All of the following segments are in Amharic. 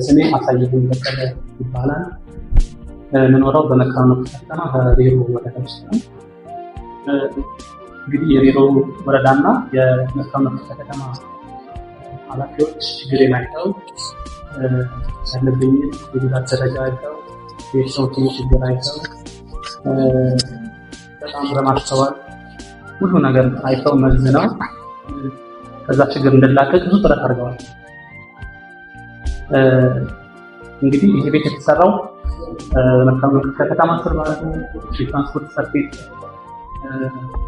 ስሜ አሳየሁኝ በቀለ ይባላል። የምኖረው በመካነ ከተማ በቤሮ ወረዳ ውስጥ ነው። እንግዲህ የቤሮ ወረዳና የመካነ ከተማ ኃላፊዎች ችግሬን አይተው ያለብኝ የጉዳት ደረጃ አይተው የሰዎችን ችግር አይተው በጣም በማስተዋል ሁሉ ነገር አይተው መዝነው ከዛ ችግር እንድላቀቅ ብዙ ጥረት አድርገዋል። እንግዲህ ይሄ ቤት የተሰራው መካነ ከተማ ስር ማለት ነው። የትራንስፖርት ሰርቪስ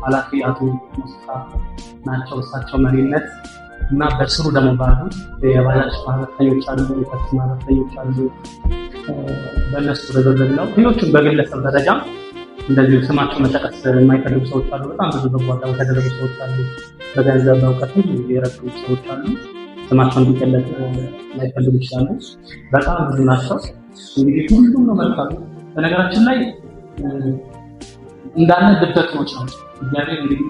ኃላፊ አቶ ሙስጣፋ ናቸው። እሳቸው መሪነት እና በስሩ ደግሞ ባሉት የባጃጅ ማህበረተኞች አሉ፣ የታክሲ ማህበረተኞች አሉ። በእነሱ ርብርብ ነው። ሌሎችም በግለሰብ ደረጃ እንደዚሁ ስማቸው መጠቀስ የማይፈልጉ ሰዎች አሉ። በጣም ብዙ በጎ አድራጎት ያደረጉ ሰዎች አሉ። በገንዘብ በእውቀት የረዱ ሰዎች አሉ። ስማቸው እንዲገለጽ ላይፈልጉ ይችላሉ። በጣም ብዙ ናቸው። እንግዲህ ሁሉም ነው መልካም። በነገራችን ላይ እንዳለ ድብቅኖች ነው። እግዚአብሔር እንግዲህ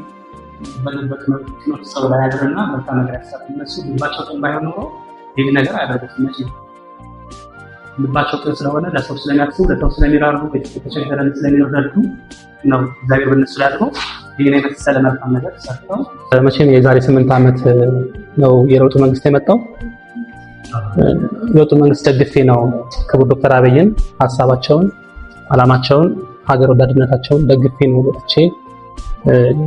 በድብቅኖች ሰው ላይ ያድርና መልካም ነገር ያሰራል። እነሱ ልባቸው ቅን ባይሆን ኖሮ ይህ ነገር አያደርጉትም። መቼ ልባቸው ቅን ስለሆነ ለሰው ስለሚያስቡ፣ ለሰው ስለሚራሩ፣ የተቸገረን ስለሚረዱ ነው እግዚአብሔር በእነሱ ላይ አድርጎ ይህን የመሰለ መልካም ነገር ሰርተው። መቼም የዛሬ 8 ዓመት ነው የለውጡ መንግስት የመጣው። የለውጡ መንግስት ደግፌ ነው ክቡር ዶክተር አብይን ሀሳባቸውን፣ አላማቸውን፣ ሀገር ወዳድነታቸውን ደግፌ ነው ወጥቼ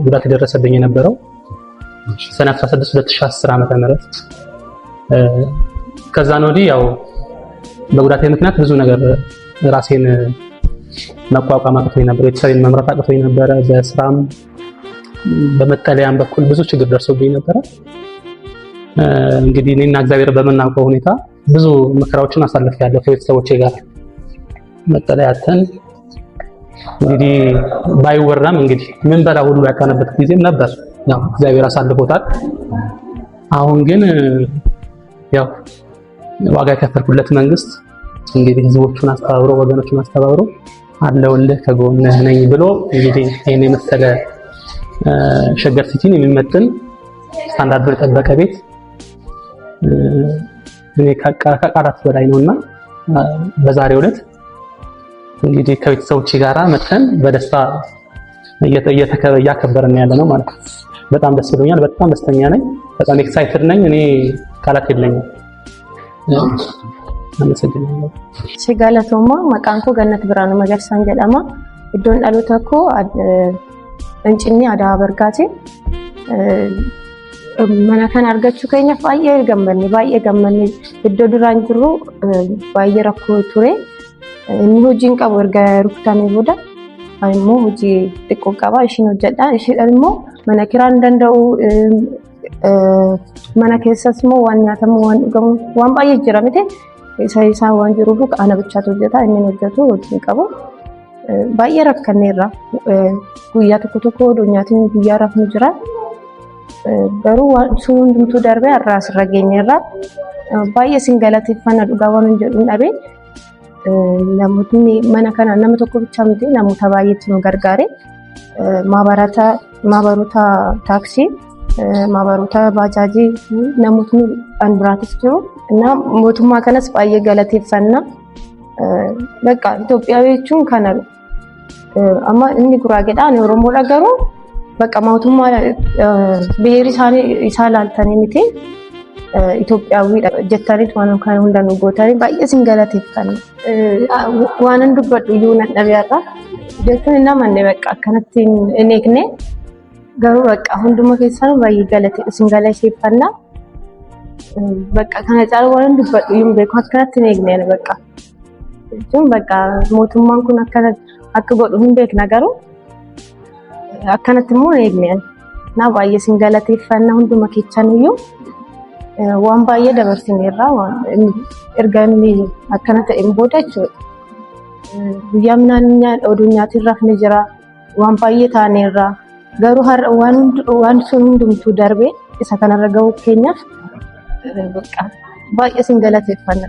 ጉዳት የደረሰብኝ የነበረው ሰኔ 16 2010 ዓመተ ምህረት። ከዛን ወዲህ ያው በጉዳቴ ምክንያት ብዙ ነገር ራሴን መቋቋም አቅቶኝ ነበር። ቤተሰቤን መምራት አቅቶኝ ነበረ። በስራም በመጠለያም በኩል ብዙ ችግር ደርሶብኝ ነበረ። እንግዲህ እኔና እግዚአብሔር በምናውቀው ሁኔታ ብዙ መከራዎችን አሳልፌያለሁ ከቤተሰቦቼ ጋር መጠለያተን። እንግዲህ ባይወራም እንግዲህ ምን በላ ሁሉ ያካነበት ጊዜም ነበር። ያው እግዚአብሔር አሳልፎታል። አሁን ግን ያው ዋጋ የከፈልኩለት መንግስት እንግዲህ ህዝቦቹን አስተባብሮ ወገኖቹን አስተባብሮ አለውልህ ከጎንህ ነኝ ብሎ እንግዲህ ይሄን የመሰለ ሸገር ሲቲን የሚመጥን ስታንዳርዱን የጠበቀ ቤት እኔ ከቃላት በላይ ነውና በዛሬው ዕለት እንግዲህ ከቤተሰቦቼ ጋራ መተን በደስታ እያከበርን ያለ ነው ማለት ነው። በጣም ደስ ብሎኛል። በጣም ደስተኛ ነኝ። በጣም ኤክሳይትድ ነኝ። እኔ ቃላት የለኝም። አመሰግናለሁ። ሲጋለቶማ መቃንኮ ገነት ብርሃኑ መገርሳን ጀዳማ እዶን ዳሎታኮ እንጭኒ አዳ በርጋቴ መናከን አርጋችሁ ከኛ ባየ ገመኒ እዶ ዱራን ጅሩ ባየ ረኮ ቱሬ እኒ ሆጂን ቀብ ወርጋ ሩክታኔ ቦዳ አይሞ ሆጂ ጥቆ ቀባ እሺ ነው ጀዳ እሺ ደግሞ መናከራን እንደው መናከሰስሞ ዋኛተሞ ዋን ባየ ጅራምቴ ሳይሳ ዋንጅሩ አና ብቻ ተወጀታ እኔ ነጀቱ ሆጂን ቀቡ ባየ ረከኔራ ጉያ ተኮቶኮ ዶኛቲን ጉያ ረፍኑ ጅራ ገሩ ሱን ድምቱ ደርቤ አራስ ረገኘራ ባየ ሲንገላት ይፈና ዱጋዋን እንጀዱን አቤ ነሙትኒ መናከና ነምቶኮ ብቻ ምት ነሙ ተባየት ነው ገርጋሬ ማባሩታ ታክሲ ማባሩታ ባጃጂ ነሙትኒ አንብራትስ ጅሩ እና ሞቱማ ከነስ ባየ ገለት ይፈና በቃ ኢትዮጵያዊዎቹን ከነሩ አማ እንዲ ጉራጌዳ ነው ኦሮሞ ነገሩ በቃ ሞቱማ ብሄሪ ሳኔ ይሳላልተኔ ሚቴ ኢትዮጵያዊ ጀታሪት ዋናው ካን እንደኑ ጎታሪ ባየ ሲንገላት ይፈና ዋናን ዱበዱ ይሁን ነቢያታ ጀቱና ማን በቃ ከነቲን እኔክኔ ገሩ በቃ ሁንዱማ ከሰኑ ባየ ገለት ሲንገላት ይፈና በቃ ከነጫሩ ዋናን ዱበዱ ይሁን በካከራት እኔክኔ በቃ እቱም በቃ ሞቱማን ኩን አከነት አክጎዱ ሁንዴክ ነገሩ አከነትሞ እኔክኔ ና ባየ ሲንገላት ይፈና ሁንዱማ ከቻንዩ ዋን ባየ ደበርሲኔራ እርጋኒ አከነተ ኢምቦዳች ያምናኛ ኦዱኛት ይራፍነ ጅራ ዋን ባየ ታኔራ ገሩ ሀር ዋን ሱን ድምቱ ደርቤ እሰከነረገው ኬኛ በቃ ባየ ሲንገላት ይፈና